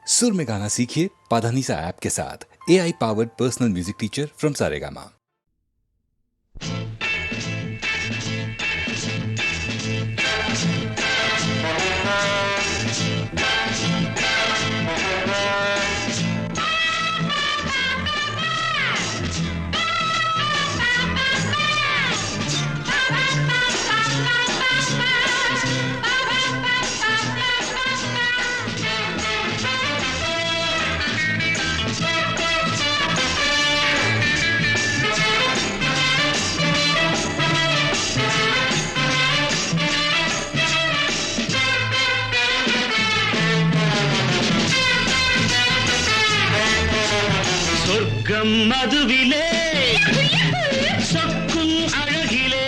सुर में गाना सीखिए पाधानीसा ऐप के साथ। AI powered personal music teacher from Saregama. சொர்க்கம் மதுவிலே சொக்கும் அழகிலே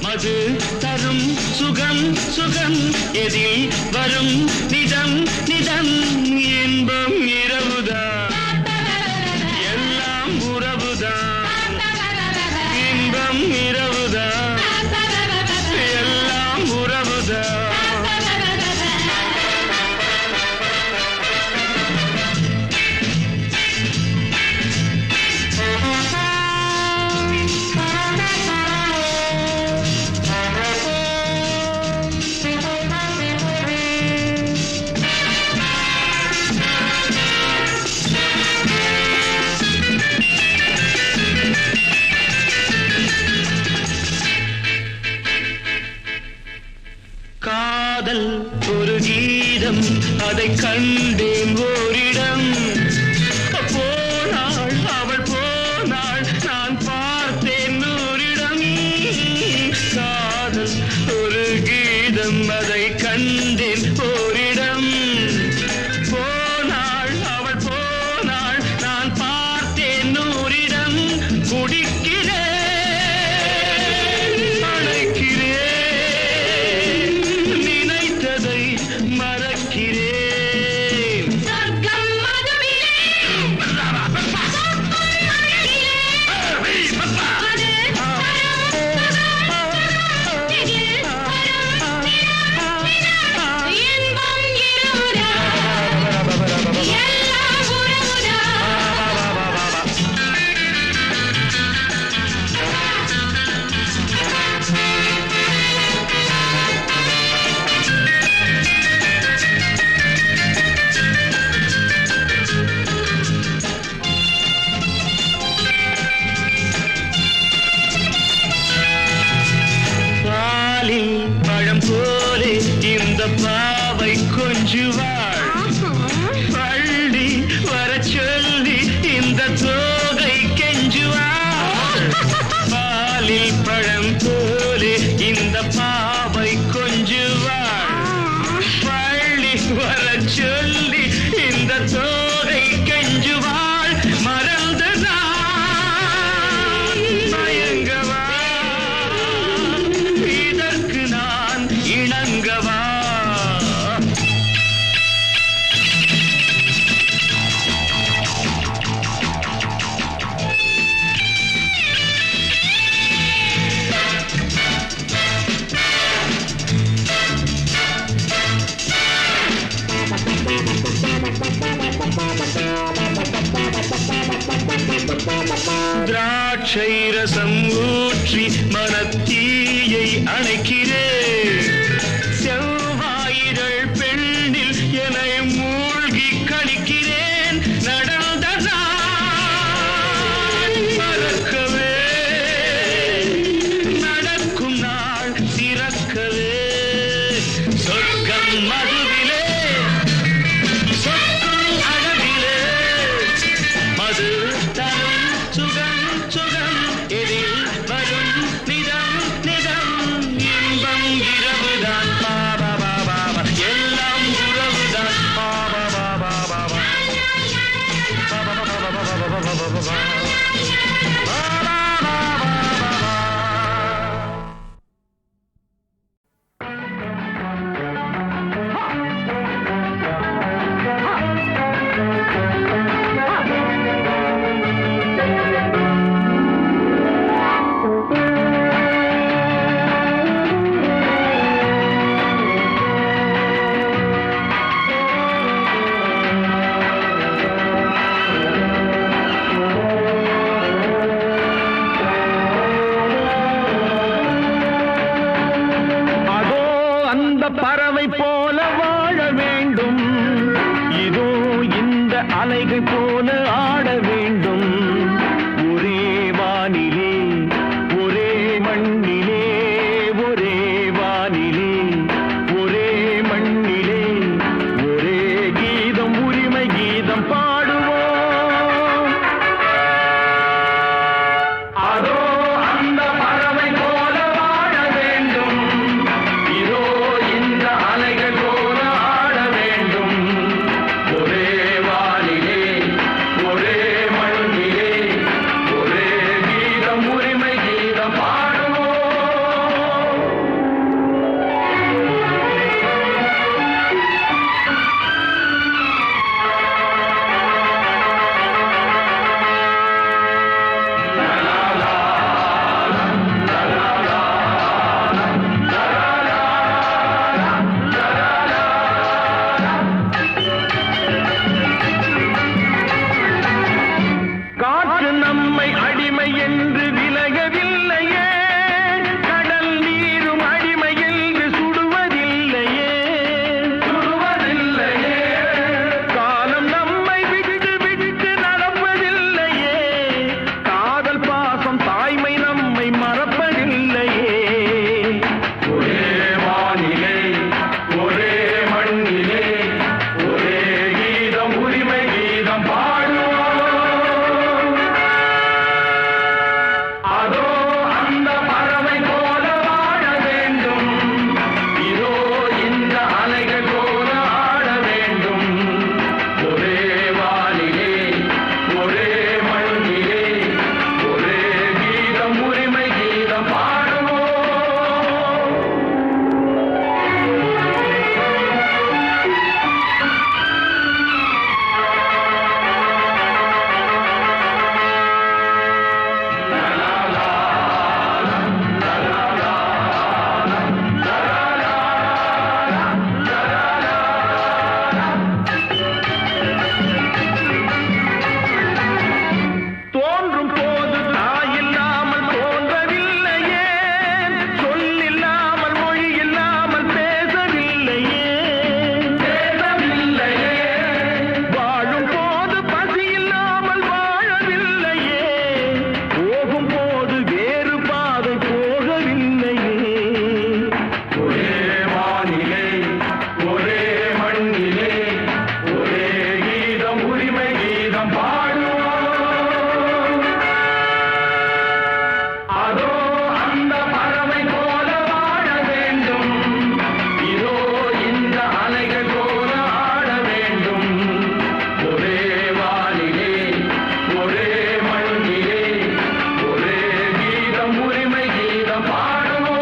மது தரும் சுகம் சுகம் எதில் வரும் நிதம் நிதம் இன்பம் இரவுதான் எல்லாம் உறவுதான் இன்பம் இரவுதான் எல்லாம் உறவுதான். காதல் ஒரு கீதம் அதை கண்டேன் ஓரிடம் போனாள் அவள் போனாள் நான் பார்த்தேன் நூறிடம் காதல் ஒரு கீதம் அதை கண்டேன் ஓரிடம் போனாள் அவள் போனாள் நான் பார்த்தேன் நூறிடம் குடிக்கிறேன் பழம் போலே இந்த பாவை கொஞ்சுவாள் பள்ளி வர சொல்லி இந்த தோகை கெஞ்சுவாள் பாலில் பழம் போலே இந்த பாவை கொஞ்சுவாள் பள்ளி வர சொல்லி இந்த தோகை கெஞ்சுவாள் மறந்து நான் மயங்கவா இணங்கவா திராட்சை ரசம் ஊற்றி மனத்தீயை அணைக்கிறேன் செவ்வாயிரள் பெண்ணில் என்னை மூழ்கி கழிக்கிறேன் நடந்த நாள் மறக்கவே நடக்கும் நாள் திறக்கவே சொர்க்கம் மதுவிலே சொக்கும் அழகிலே மது தரும் சுகம் சுகம் எதில் வரும் நிதம் நிதம் இன்பம் இரவுதான் பாபா பாபா எல்லாம் உறவுதான் பாபா பாபா பாபா பாபா பாபா பாபா பாபா. அலைகள் போல ஆட வேண்டும். ஒரே வானிலே ஒரே மண்ணிலே ஒரே வானிலே ஒரே மண்ணிலே ஒரே கீதம் உரிமை கீதம் பாடுவோம். அதோ அந்த பறவை போல வாழ வேண்டும். இதோ இந்த அலைகள் போல ஆட வேண்டும். ஒரே வானிலே ஒரே மண்ணிலே ஒரே கீதம் உரிமை கீதம் பாடுவோம். காற்று நம்மை அடிமை என்று விலகவில்லையே, கடல் நீரும் அடிமை என்று சுடுவதில்லையே. காலம் நம்மை விட்டு விட்டு நடப்பதில்லையே, காதல் பாசம் தாய்மை நம்மை மறப்பதில்லையே. ஒரே வானிலே ஒரே மண்ணிலே ஒரே கீதம் உரிமை கீதம் பாடுவோம். அதோ அந்த பறவை போல வாழ வேண்டும். இதோ இந்த அலைகள் போல ஆட வேண்டும். ஒரே வானிலே ஒரே மண்ணிலே ஒரே கீதம் உரிமை கீதம் பாடுவோம். தோன்றும் போது தாயில்லாமல் தோன்றவில்லையே, சொல்லில்லாமல் மொழி இல்லாமல் பேசவில்லையே. வாழும் போது பசி இல்லாமல் வாழவில்லையே, போகும் போது வேறு பாதை போகவில்லையே. ஒரே வானிலே ஒரே மண்ணிலே ஒரே கீதம் உரிமை கீதம் பாடுவோம். அதோ அந்த பறவை போல வாழ வேண்டும். இதோ இந்த அலைகள் போல ஆட வேண்டும். ஒரே வானிலே ஒரே மண்ணிலே ஒரே கீதம் உரிமை கீதம் பாடுவோம்.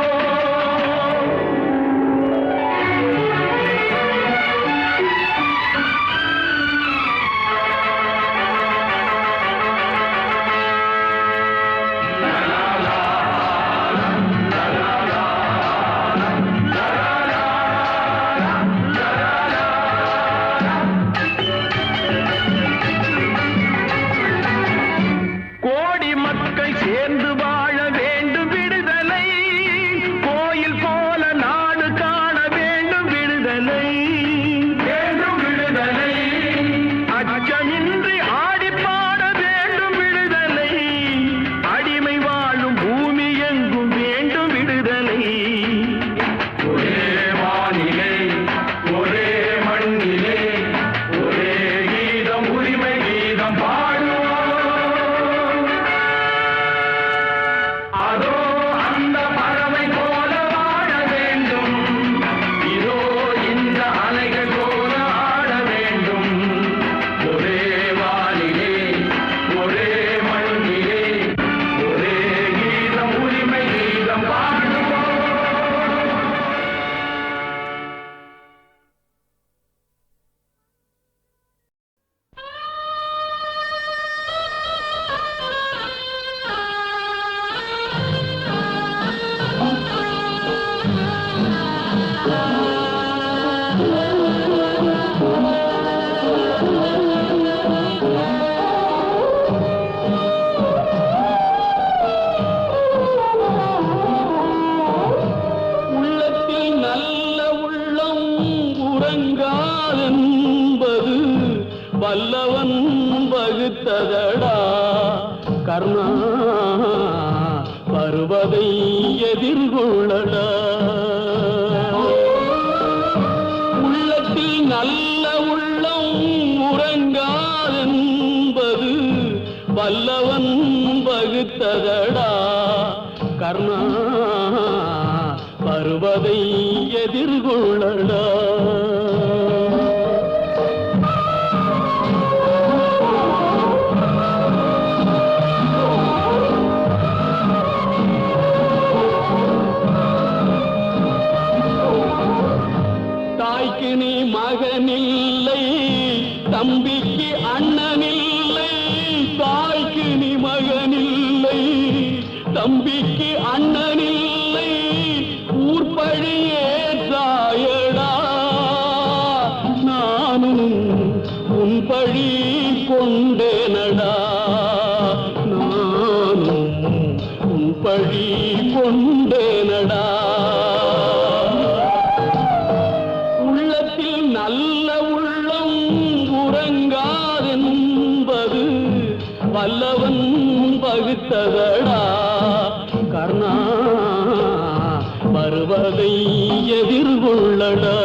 கோடி மக்கள் சேர்ந்து வாழ வேண்டும் விடுதலை, கோயில் போல நாடு காண வேண்டும் விடுதலை. வேண்டும் விடுதலை, அச்சமின்றி ஆடி பாட வேண்டும் விடுதலை. அடிமை வாழும் பூமி எங்கும் வேண்டும் விடுதலை. ஒரே வானிலே ஒரே மண்ணிலே ஒரே கீதம் உரிமை கீதம் பாடுவோம். அதோ அந்த பறவை போல வாழ வேண்டும். இதோ இந்த அலைகள் போல ஆட வேண்டும். ஒரே வல்லவன் வகுத்ததடா கர்ணா வருவதை எதிர்கொள்ளடா உள்ளத்தில் நல்ல உள்ளம் உறங்காதென்பது வல்லவன் வகுத்ததடா கர்ணா வருவதை எதிர்கொள்ளடா தாய்க்கு நீ மகனில்லை தம்பிக்கு அண்ணனில்லை தாய்க்கு நீ மகனில்லை தம்பிக்கு அண்ணனில்லை ஊர்பழியே தாயடா நானும் உன் பழி கொண்டேனடா நானும் உன் பழி கொண்டேனடா நல்ல உள்ளம் உறங்காதென்பது வல்லவன் வகுத்ததடா கர்ணா வருவதை எதிர்கொள்ளடா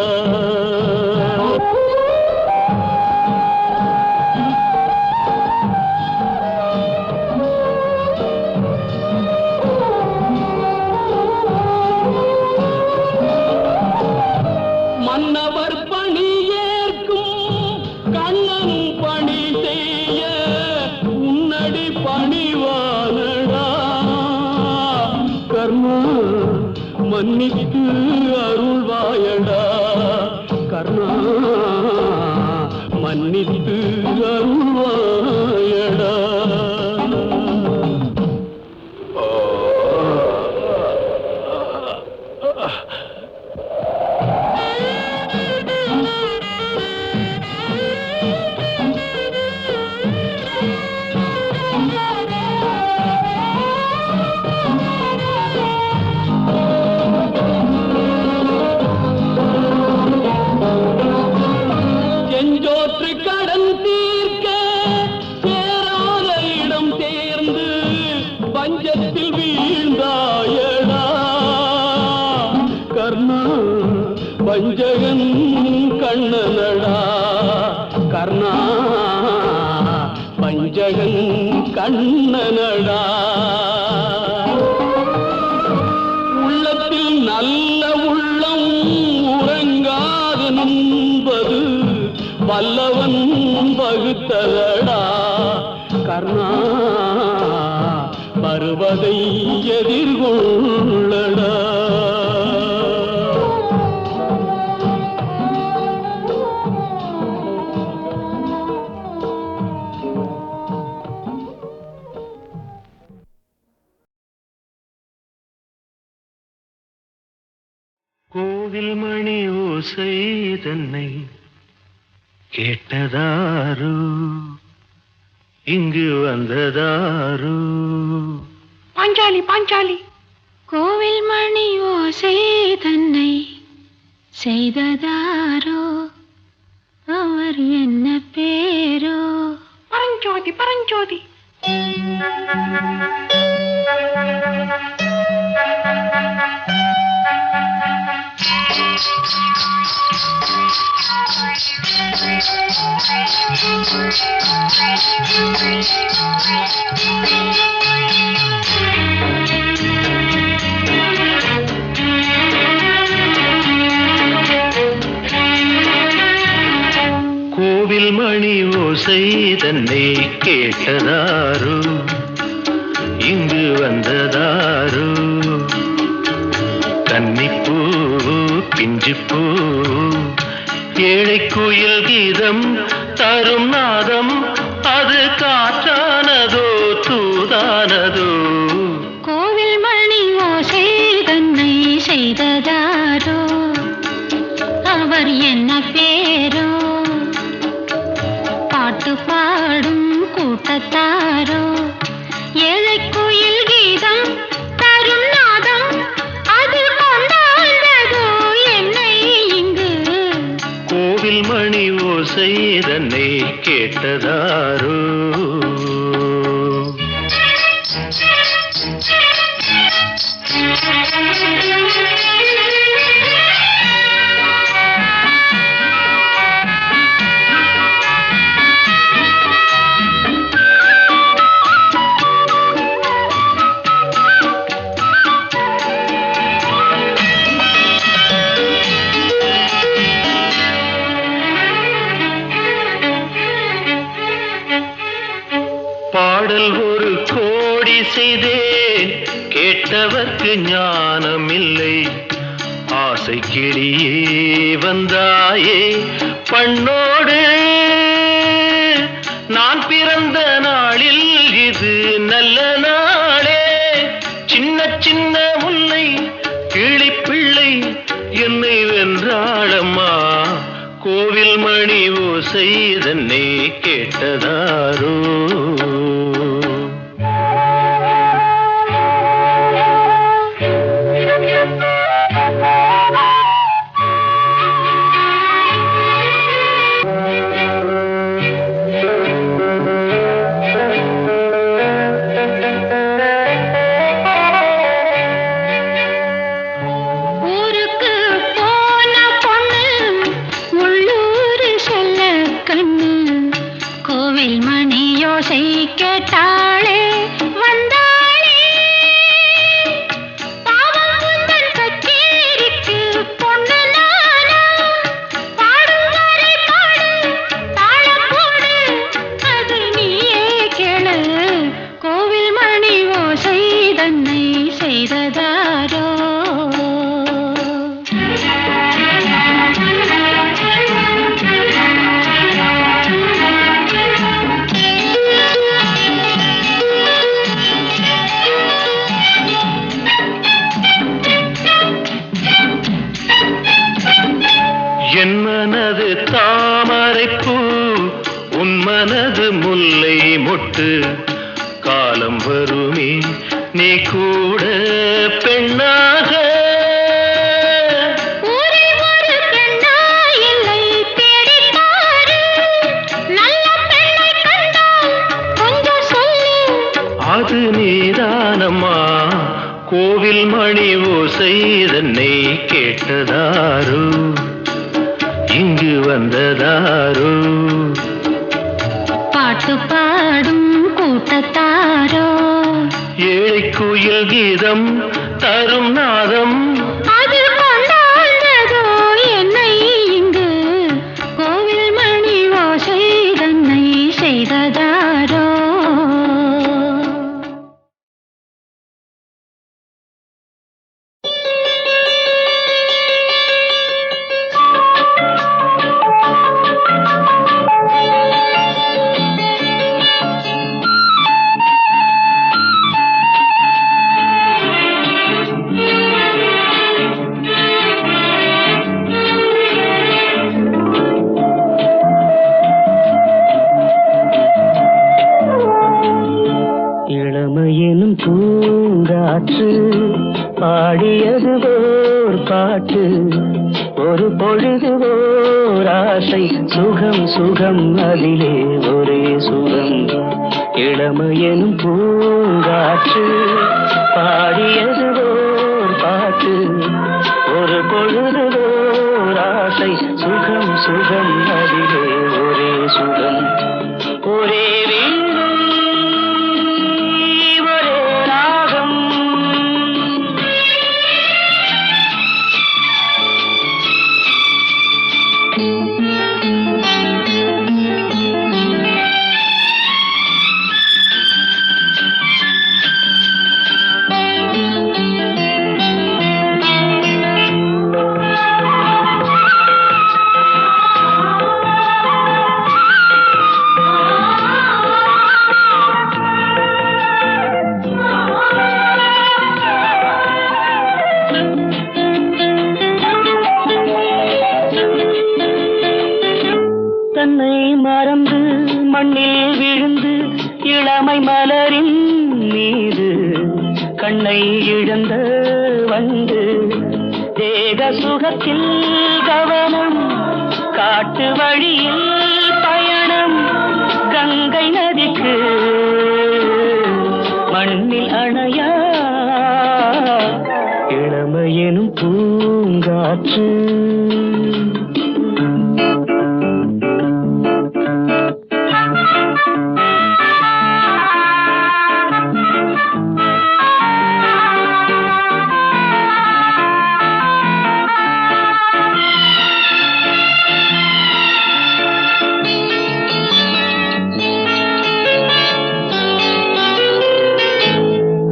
மன்னவர் பணி ஏற்கும் கண்ணன் பணி செய்ய உன்னடி பணிவானடா கர்ணா மன்னித்து அருள்வாயடா கர்ணா மன்னித்து அருள்வாயடா செஞ்சோற்று கடன் தீர்க்க சேராத இடம் சேர்ந்து பஞ்சத்தில் வீழ்ந்தாயடா கர்ணா வஞ்சகன் கண்ணனடா கர்ணா வஞ்சகன் கண்ணனடா உள்ளத்தில் நல்ல உள்ளம் உறங்காதென்பது வல்லவன் வகுத்ததடா கர்ணா வருவதை எதிர்கொள்ளடா கோவில் மணி ஓசை தன்னை கேட்டதாரு இங்கு வந்ததாரு பாஞ்சாலி பாஞ்சாலி கோவில் மணி ஓசை தன்னை செய்ததாரோ அவர் என்ன பேரோ பரஞ்சோதி பரஞ்சோதி கோவில் மணி ஓசை தன்னை கேட்டதாரு இங்கு வந்ததாரு கன்னிப்பூ பிஞ்சுப்பூ ஏழை குயில் கீதம் தரும் நாதம் அது காற்றானதோ தூதானதோ கோவில் மணி ஓசை தன்னை செய்ததாரோ அவர் என்ன பேரோ பாட்டு பாடும் கூட்டத்தாரோ ஏழை குயில் கீதம் தரும் நாதம் அது கொண்டாண்டதோ என்னை இங்கு கோவில் மணி ஓசை தன்னை கேட்டதாரோ பாடல் ஒரு கோடி செய்தேன் கேட்டவர்க்கு ஞானம் இல்லை ஆசை கிளியே வந்தாயே பண்ணோடு நான் பிறந்த நாளில் இது நல்ல நாளே சின்ன சின்ன முல்லை கிளிப்பிள்ளை என்னை வென்றாளம்மா கோவில் மணி ஓசை தன்னை கேட்டதாரோ கேட்டாளே வந்தாளே பாவம் உந்தன் கச்சேரிக்கு பொண்ணு நானா பாடும் வரை பாடு தாளம் போடு அது நீயே கேளு கோவில் மணி ஓசை தன்னை செய்ததாரோ என் மனது தாமரைப்பூ உன் மனது முல்லை மொட்டு காலம் வருமே நீ கூட பெண்ணாக அது நீதானம்மா கோவில் மணி ஓசை தன்னை கேட்டதாரோ இங்கு வந்ததாரோ பாட்டு பாடும் கூட்டத்தாரோ ஏழை குயில் கீதம் தரும் நாதம் அது கொண்டாண்டதோ என்னை இங்கு கோவில் மணி ஓசை தன்னை செய்ததாரோ இளமையெனும் பூங்காற்று பாடியது ஓர் பாட்டு ஒரு பொழுது ஓர் ஆசை சுகம் சுகம் அதிலே ஒரே சுகம் இளமையெனும் பூங்காற்று பாடியது ஓர் பாட்டு ஒரு பொழுது ஓர் ஆசை சுகம் சுகம் அதிலே ஒரே சுகம் ஒரே தன்னை மறந்து மண்ணில் விழுந்து இளமை மலரின் மீது கண்ணை இழந்த வந்து தேக சுகத்தில் கவனம் காட்டு வழியில் பயணம் கங்கை நதிக்கு மண்ணில் அணையா இளமையெனும் பூங்காற்று.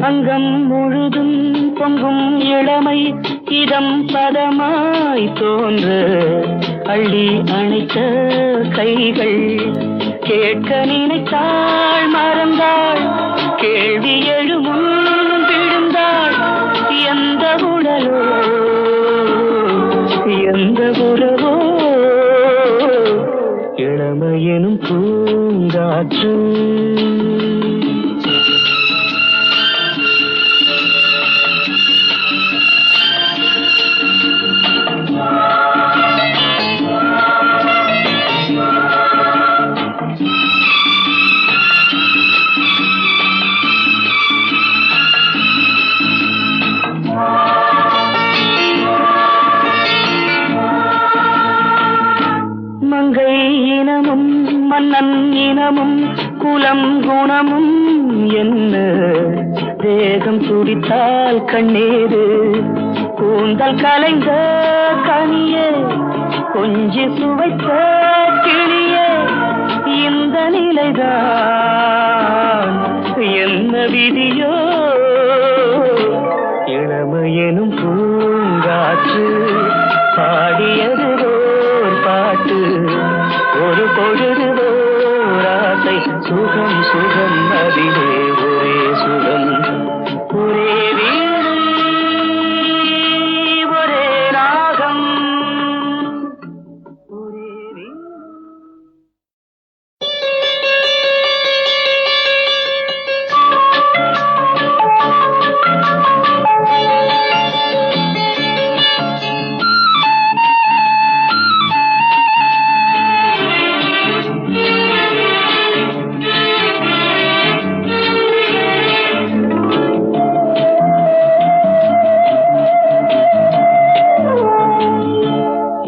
அங்கம் முழுதும் பொங்கும் இளமை இதம் பதமாய் தோன்ற அள்ளி அணைத்த கைகள் கேட்க நினைத்தாள் மறந்தாள் கேள்வி எழுமுன் விழுந்தாள். எந்த உடலோ எந்த உறவோ இளமையெனும் பூங்காற்று. மங்கை இனமும் மன்னன் இனமும் குலம் குணமும் என்ன தேகம் துடித்தால் கண்ணீரு கூந்தல் கலைந்த கனியே கொஞ்சி சுவைத்த கிளியே இந்த நிலைதான் என்ன விதியோ இளமையெனும் பூங்காற்று பாடியது பாட்டு ஒரு பொழுது ஓராசை சுகம் சுகம் அதிலே ஒரே சுகம் ஒரே வீடு ஒரே ராகம் ஒரே வீடு.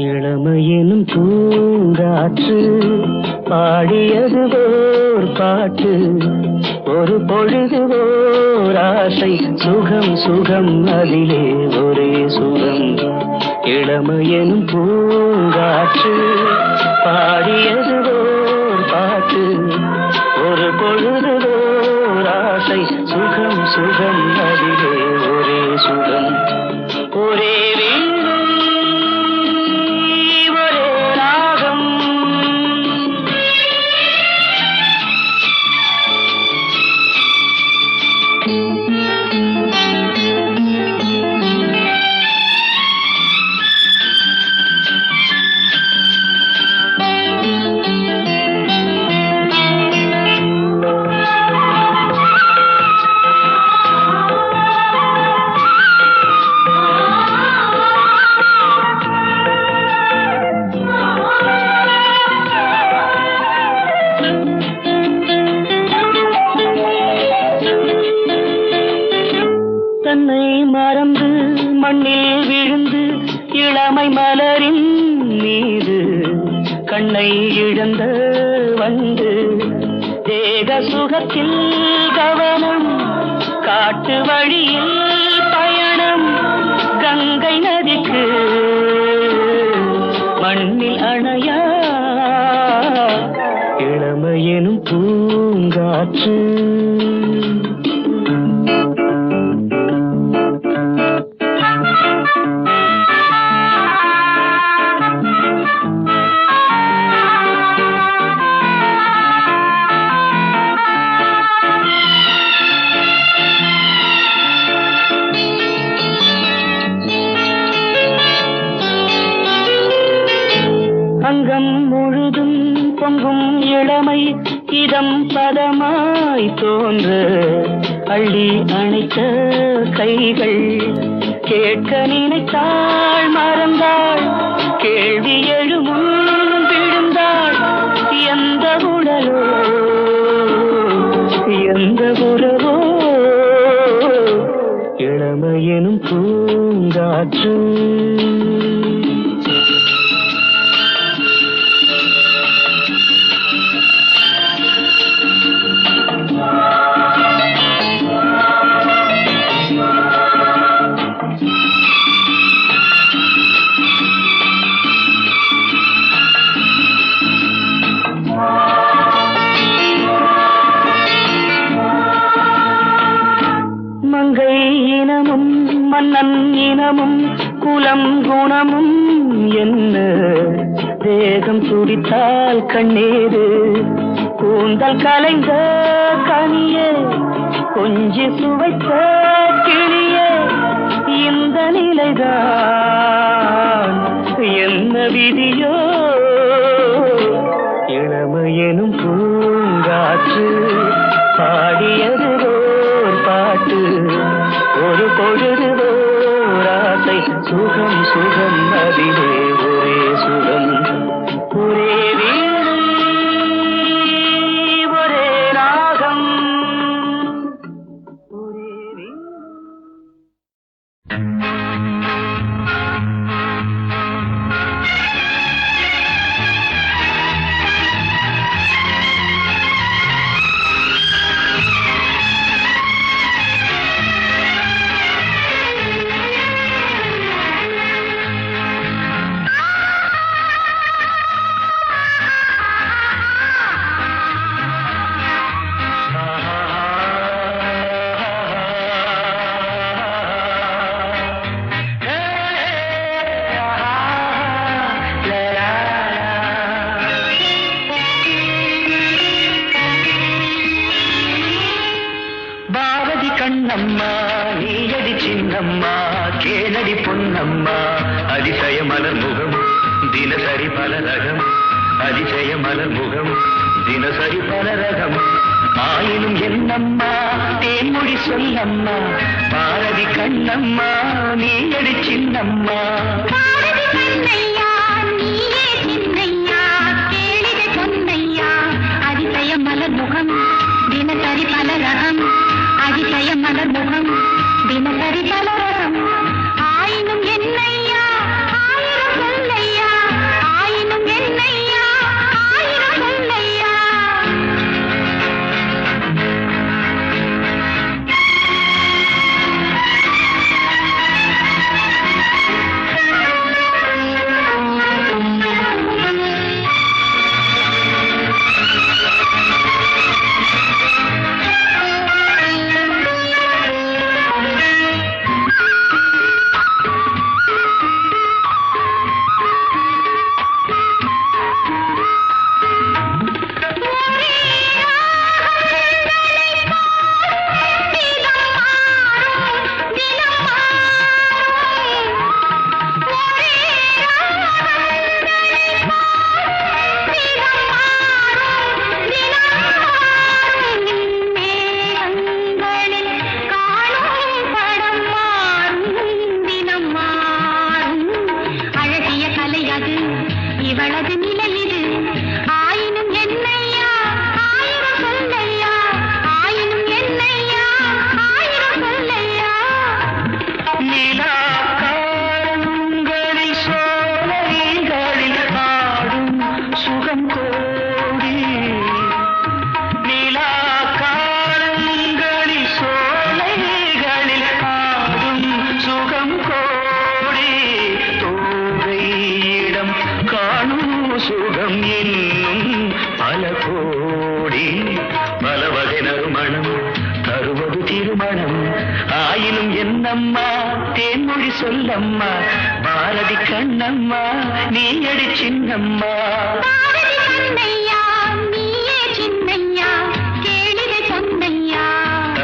இளமையெனும் பூங்காற்று பாடியது ஓர் பாட்டு ஒரு பொழுது ஓர் ஆசை சுகம் சுகம் அதிலே ஒரே சுகம். இளமையெனும் பூங்காற்று பாடியது ஓர் பாட்டு ஒரு பொழுது ஓர் ஆசை சுகம் சுகம் அதிலே ஒரே சுகம் ஒரே வீடு ஒரே ராகம். தன்னை மறந்து மண்ணில் விழுந்து இளமை மலரின் மீது கண்ணை இழந்த வந்து தேக சுகத்தில் கவனம் காட்டு வழியில் பயணம் கங்கை நதிக்கு மண்ணில் அணையா இளமையெனும் பூங்காற்று. அங்கம் முழுதும் பொங்கும் இளமை இதம் பதமாய் தோன்ற அள்ளி அணைத்த கைகள் கேட்க நினைத்தாள் மறந்தாள் கேள்வி எழுமுன் முகமும் குலம் குணமும் என்ன தேகம் துடித்தால் கண்ணீரு கூந்தல் கலைந்த கனியே கொஞ்சி சுவைத்த கிளியே இந்த நிலைதான் என்ன விதியோ இளமையெனும் பூங்காற்று பாடியது ஓர் பாட்டு ஒரு பொழுது ஓராசை சுகம் சுகம் அதிலே ஒரே சுகம் ஒரே வீடு ஒரே ராகம் ஒரே வீடு. பாரதி கண்ணம்மா நீயடி சின்னம்மா கேளடி பொன்னம்மா அதிசய மலர் முகம் தினசரி பல ரகம் அதிசய மலர் முகம் தினசரி பல ரகம் ஆயினும் என்னம்மா தேன்மொழி சொல்லம்மா பாரதி கண்ணம்மா நீயடி சின்னம்மா பாரதி கண்ணையா நீயே சின்னையா கேளிக சொன்னையா அதிசய மலர் முகம் தினசரி பல ரகம் அதிசய மலர் முகம் தினசரி பல ரகம் ஆயினும் என்னையா ஆயிரம் சொல்லையா ஆயினும் என்னையா ஆயிரம் சொல்லையா இவளது நிலை இது ஆயினும் என்னையா ஆயிரம் சொல்லையா ஆயினும் என்னையா ஆயிரம் சொல்லையா நிலாக்காரங்களில் சோலைகளில் ஆடும் சுகம் கோடி நிலாக்காரங்களில் சோலைகளில் ஆடும் சுகம் கோடி தோகையிடம் காணும் சுகம் என்னும் பல கோடி பல வகை நறுமணம் தருவது திருமணம் ஆயினும் என்னம்மா தேன்மொழி சொல்லம்மா பாரதி கண்ணம்மா நீயடி சின்னம்மா பாரதி கண்ணையா நீயே சின்னையா கேளிகை சொன்னையா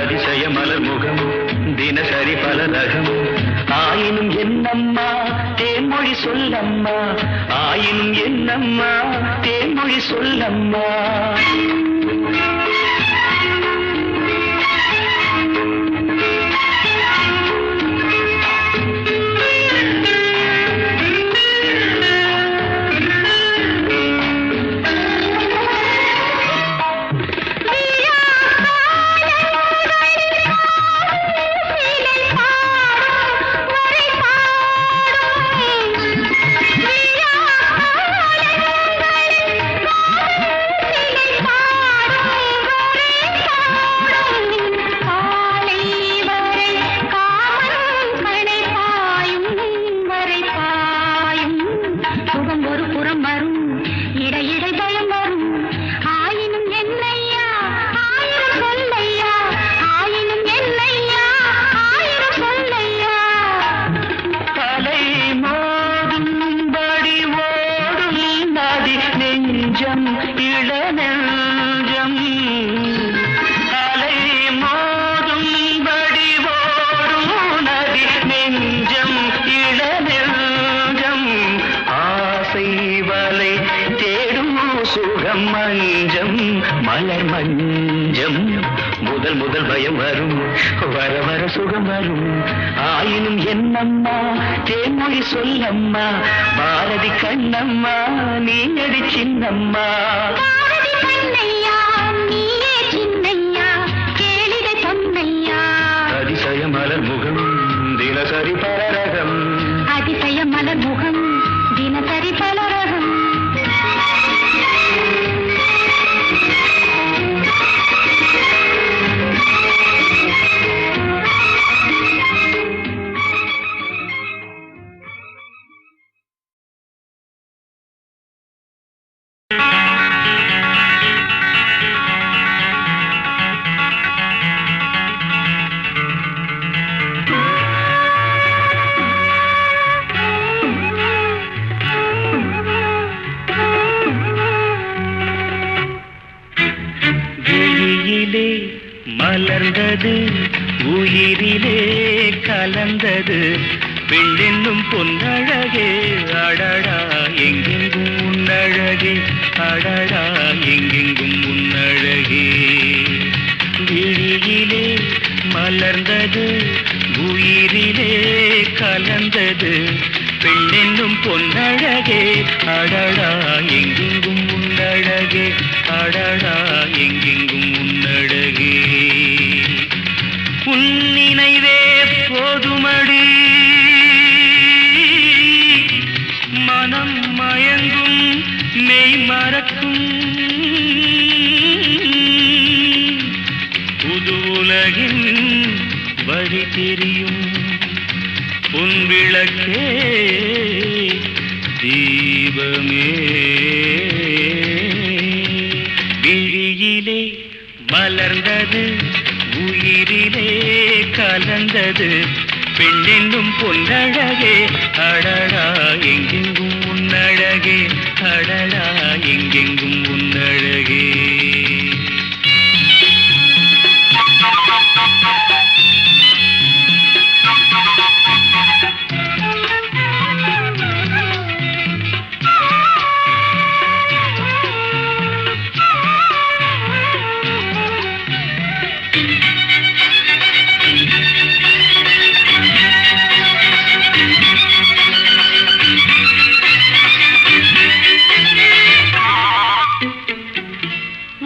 அதிசய மலர் முகம் தினசரி பல ரகம் ஆயினும் என்னம்மா தேன்மொழி சொல்லம்மா ஆயினும் என்னம்மா தேன்மொழி சொல்லம்மா பாடும் உள்ளம் அலை மோதும்படி ஓடும் நதி நெஞ்சம் இளநெஞ்சம் ஆசை வலை தேடும் சுகம் மஞ்சம் மலர் மஞ்சம் முதல் முதல் பயம் வரும் வர வர சுகம் வரும் ஆயினும் என்னம்மா தேன்மொழி சொல்லம்மா பாரதி கண்ணம்மா நீ அடி சின்னம்மா பாரதி கண்ணையா நீயே சின்னையா கேளிகை பொன்னையா அதிசய மலர் முகம் தினசரி பரரகம் அதிசய மலர் முகம் தினசரி பலரகம் விழியிலே மலர்ந்தது உயிரிலே கலந்தது பெண்ணென்னும் பொன்னழகே அடடா எங்கெங்கும் உன்னழகே அடடா எங்கெங்கும் உன்னழகே விழியிலே மலர்ந்தது உயிரிலே கலந்தது பெண்ணென்னும் பொன்னழகே அடடா எங்கெங்கும் உன்னழகே அடடா எங்கெங்கும் உன்னழகே உன் நினைவே போதுமடி மனம் மயங்கும் மெய் மறக்கும் புது உலகின் வழி தெரியும் உன் விளக்கே தீபமே விழியிலே மலர்ந்தது உயிரிலே கலந்தது பெண்ணென்னும் பொன்னழகே அடடா எங்கெங்கும் உன்னழகே அடடா எங்கெங்கும் உன்னழகே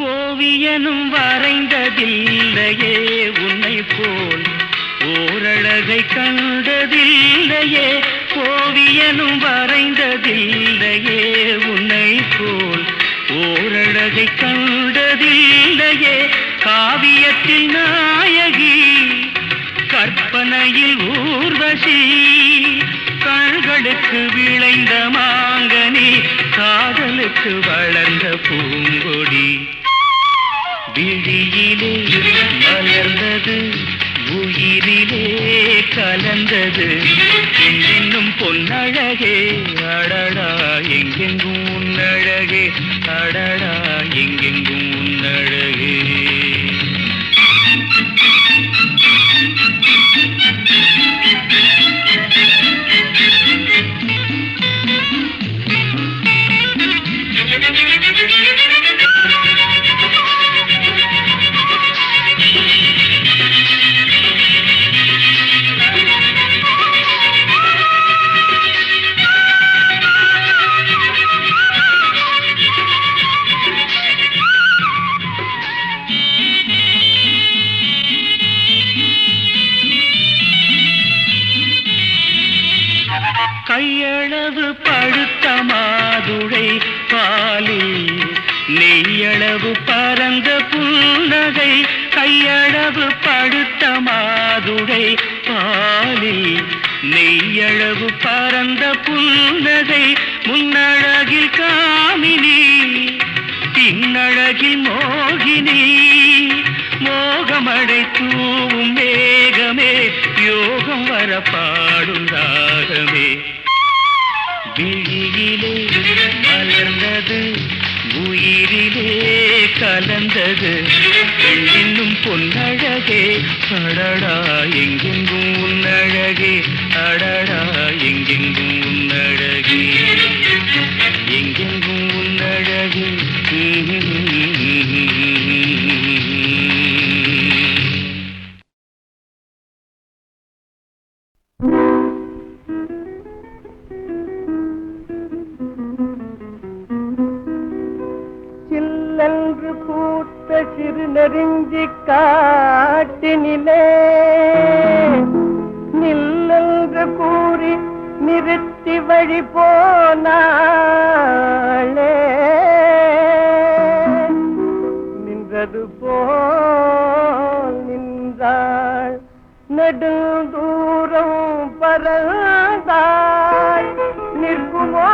ஓவியனும் வரைந்ததில்லையே உன்னை போல் ஓரழகை கண்டதில்லையே ஓவியனும் வரைந்ததில்லையே உன்னை போல் ஓரழகை கண்டதில்லையே காவியத்தில் நாயகி கற்பனையில் ஊர்வசி கண்களுக்கு விளைந்த மாங்கனி காதலுக்கு வளர்ந்த பூங்கொடி விழியிலே மலர்ந்தது உயிரிலே கலந்தது என்னும் பொன்னழகே அடடா எங்கெங்கும் உன்னழகே அடடா எங்கெங்கும் உன்னழகே கையளவு படுத்த மாதுளை பாலில் நெய்யளவு பரந்த புன்னகை கையளவு படுத்த மாதுளை பாலில் நெய்யளவு பரந்த புன்னகை முன்னழகில் காமினி பின்னழகில் மோகினி மோகமடை தூவும் மேகமே யோகம் வர பாடும் ராகமே விழியிலே மலர்ந்தது உயிரிலே கலந்தது பெண்ணின்னும் பொன்னழகே அடடா எங்கெங்கும் உன்னழகே அடடா எங்கெங்கும் உன்னழகே எங்கெங்கும் உன்னழகே சில்லென்று பூத்த சிறு நெருஞ்சி காட்டினிலே நில்லென்று கூறி நிறுத்தி வழி போனாளே நின்றது போல் நின்றாள் நெடுந்தூரம் பறந்தாள் நிற்குமோ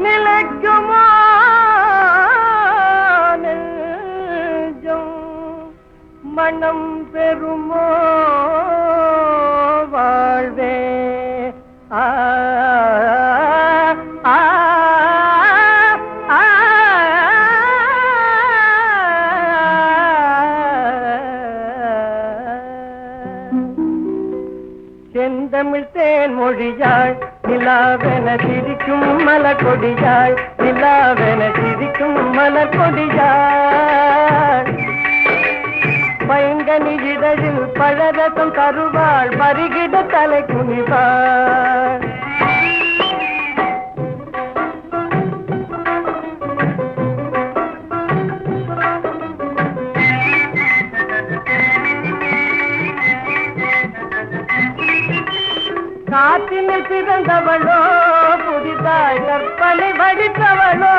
நிலைக்குமோ நெஞ்சம் மனம் பெறுமோ வாழ்வே ஆ ஆ செந்தமிழ் தேன் மொழியாள் நிலாவென சிரிக்கும் மலர் கொடியாள் நிலாவென சிரிக்கும் மலர் கொடியாள் பைங்கனி இதழில் பழரசம் தருவாள் பருகிட தலை குனிவாள் காற்றினில் பிறந்தவளோ புதிதாய் கற்பனை வடித்தவளோ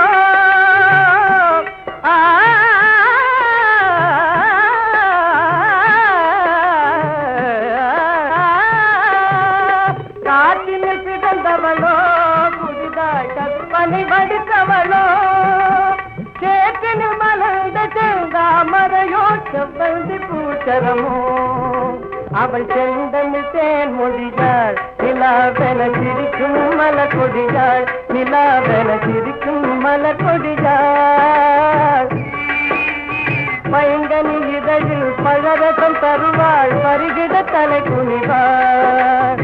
காற்றினில் பிறந்தவளோ புதிதாய் கற்பனை வடித்தவளோ சேற்றினில் மலர்ந்த செந்தாமரையோ செவ்வந்தி பூச்சரமோ அவள் செந்தமிழ் தேன் மொழியாள் நிலாவென சிரிக்கும் மலர் கொடியாள் நிலாவென சிரிக்கும் மலர் கொடியாள் பைங்கனி இதழில் பழரசம் தருவாள் பருகிட தலை குனிவாள்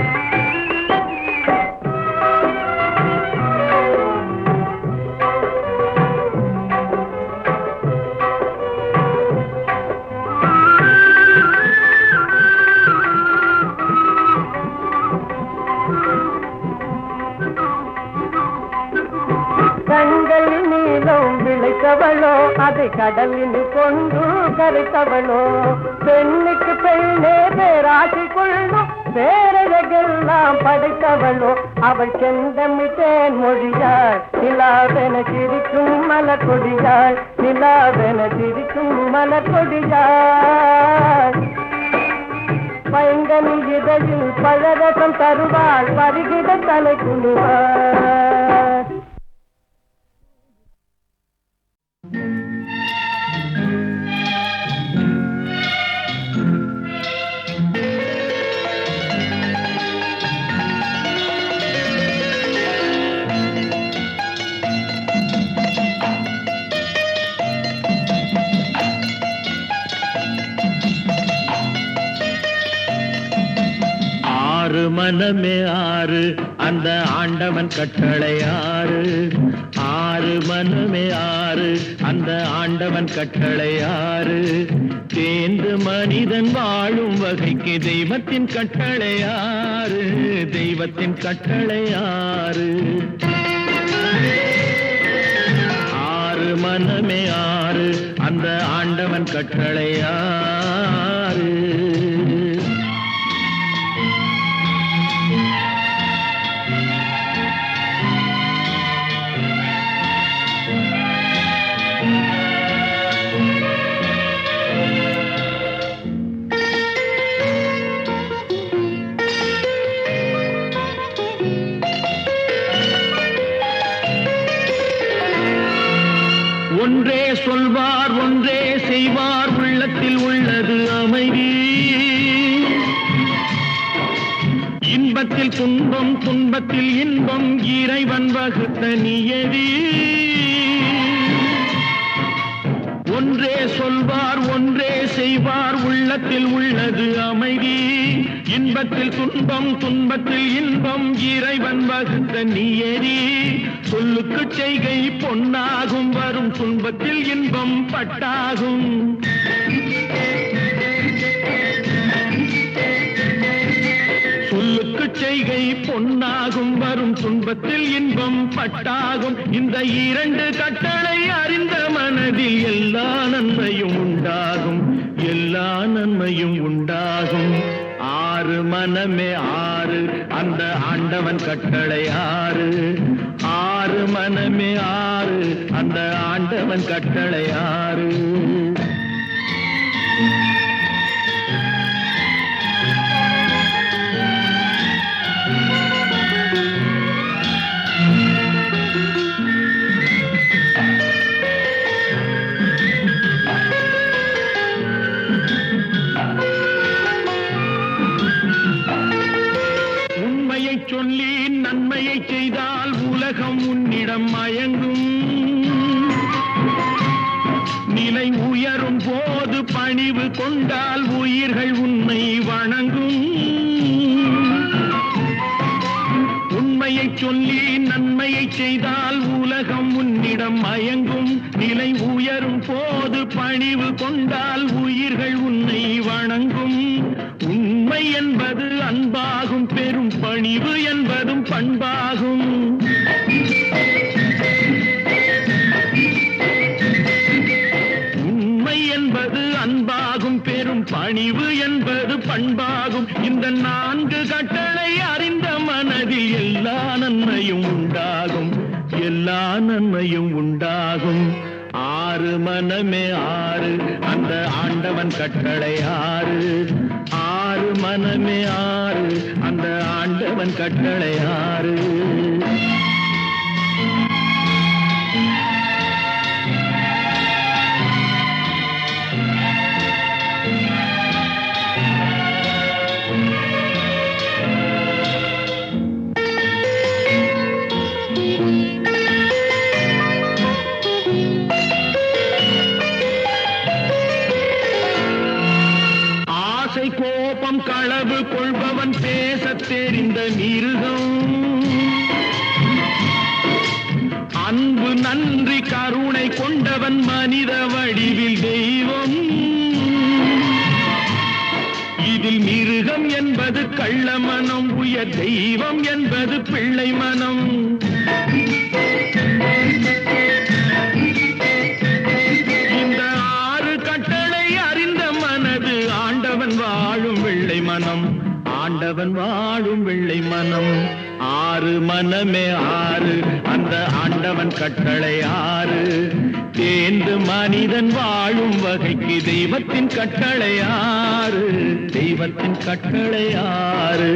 கண்களில் நீளம் விளைத்தவளோ அதை கடலில் கொண்டு கரைத்தவளோ பெண்ணுக்கு பெண்ணே பேராசி கொள்ளும் பேரழகெல்லாம் படைத்தவளோ அவள் செந்தமிழ் தேன் மொழியாள் நிலாவென சிரிக்கும் மலர் கொடியாள் நிலாவென சிரிக்கும் மலர் கொடியாள் பைங்கனி இதழில் பழரசம் தருவாள் பருகிட தலை குனிவாள் ஆறு மனமே ஆறு அந்த ஆண்டவன் கட்டளை ஆறு ஆறு மனமே ஆறு அந்த ஆண்டவன் கட்டளை ஆறு தேர்ந்து மனிதன் வாழும் வகைக்கு தெய்வத்தின் கட்டளை ஆறு தெய்வத்தின் கட்டளை ஆறு ஆறு மனமே ஆறு அந்த ஆண்டவன் கட்டளை ஆறு ஒன்றே சொல்வார் ஒன்றே செய்வார் உள்ளத்தில் உள்ளது அமைதி இன்பத்தில் துன்பம் துன்பத்தில் இன்பம் இறைவன் வகுத்த நியதி செய்வார் உள்ளத்தில் உள்ளது அமைதி. இன்பத்தில் துன்பம் துன்பத்தில் இன்பம் இறைவன் வகுத்த நியதி. சொல்லுக்கு செய்கை பொன்னாகும் வரும் துன்பத்தில் இன்பம் பட்டாகும். சொல்லுக்கு செய்கை பொன்னாகும் வரும் துன்பத்தில் இன்பம் பட்டாகும். இந்த இரண்டு கட்டளை அறிந்த மனதில் எல்லா நன்மையும் உண்டாகும், எல்லா நன்மையும் உண்டாகும். ஆறு மனமே ஆறு, அந்த ஆண்டவன் கட்டளை ஆறு. ஆறு மனமே ஆறு, அந்த ஆண்டவன் கட்டளை ஆறு. சொல்லி நன்மையை செய்தால் உலகம் உன்னிடம் மயங்கும். நிலை உயரும் போது பணிவு கொண்டால் உயிர்கள் உன்னை வணங்கும். உண்மையை சொல்லி நன்மையை செய்தால் உலகம் உன்னிடம் மயங்கும். நிலை உயரும் போது பணிவு கொண்டால் உயிர்கள் உன்னை வணங்கும். உண்மை என்பது அன்பாகும், பெரும் பணிவு என்பதும் பண்பாகும். உண்மை என்பது அன்பாகும், பெரும் பணிவு என்பது பண்பாகும். இந்த நான்கு கட்டளை அறிந்த மனதில் எல்லா நன்மையும் உண்டாகும், எல்லா நன்மையும் உண்டாகும். ஆறு மனமே ஆறு, அந்த ஆண்டவன் கட்டளை ஆறு. ஆறு மனமே ஆறு, அந்த ஆண்டவன் கட்டளை ஆறு. கோபம் களவு கொள்பவன் பேசத் தெரிந்த மிருகம். அன்பு நன்றி கருணை கொண்டவன் மனித வடிவில் தெய்வம். இதில் மிருகம் என்பது கள்ள மனம், உயர் தெய்வம் என்பது பிள்ளை மனம். இந்த ஆறு கட்டளை அறிந்த மனது ஆண்டவன் வாழும் வெள்ளை மனம், ஆண்டவன் வாழும் வெள்ளை மனம். ஆறு மனமே ஆறு, அந்த ஆண்டவன் கட்டளை ஆறு. தேர்ந்து மனிதன் வாழும் வகைக்கு தெய்வத்தின் கட்டளை ஆறு, தெய்வத்தின் கட்டளை ஆறு.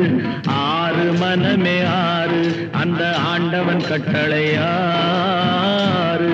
ஆறு மனமே ஆறு, அந்த ஆண்டவன் கட்டளை ஆறு.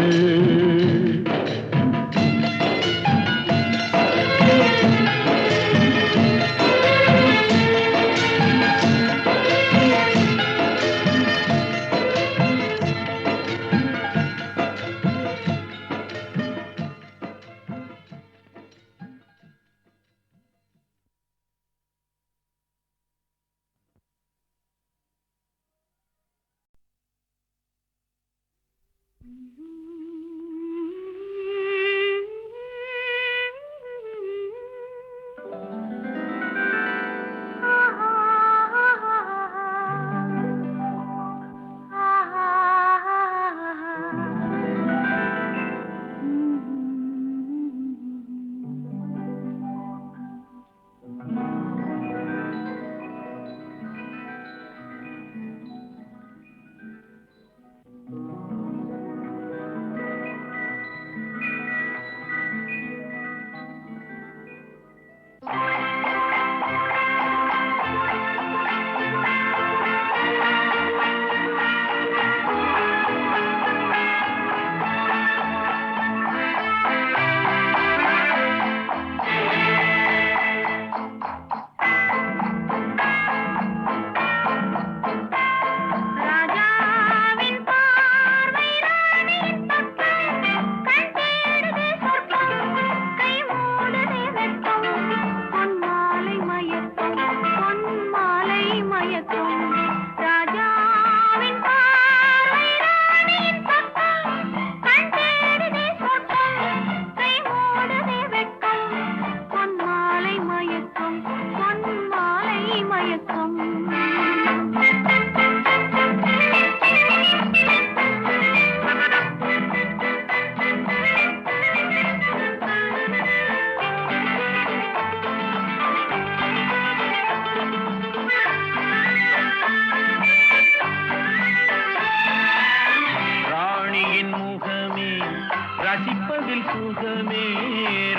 ரசிப்பதில் சுகமே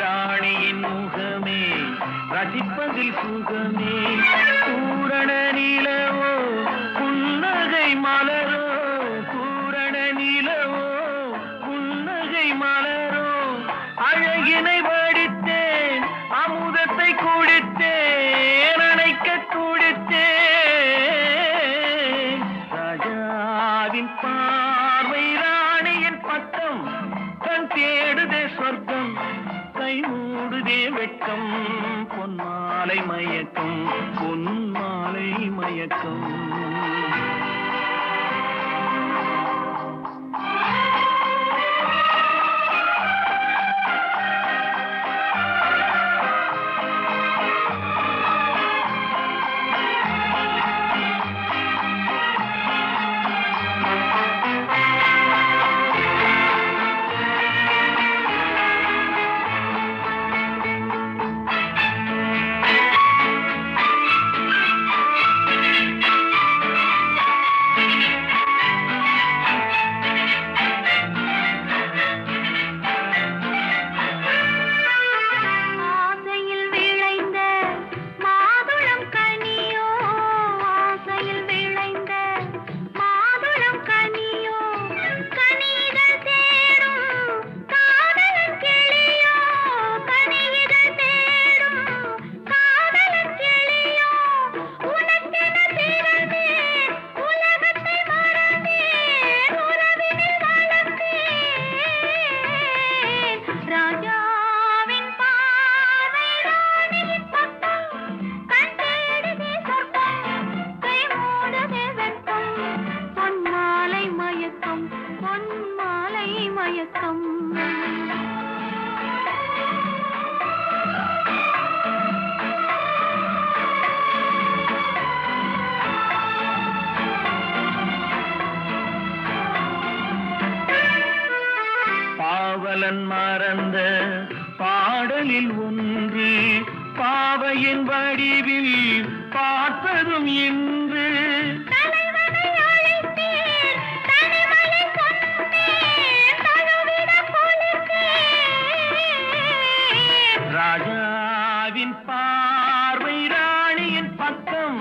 ராணியின் முகமே ரசிப்பதில் சுகமே பூரண நிலவோ புன்னகை மலரோ பூரண நிலவோ புன்னகை மலரோ அழகினை வடித்தேன் அமுதத்தை குடித்தேன் அணைக்க குடித்தேன் ராஜாவின் பார்வை ராணியின் பட்டம் கண் தேடுதே சொர்க்கம் கை மூடுதே வெட்கம் பொன்மாலை மயக்கம் பொன்மாலை மயக்கம் பாவலன் மறந்த பாடலில் ஒன்று பாவையின் வடிவில் பார்த்ததும் இன்று ராஜாவின் பார்வை ராணியின் பக்கம்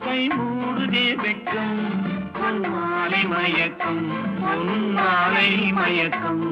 கை மூடுதே வெட்கம் பொன்மாலை மயக்கம் பொன்மாலை மயக்கம்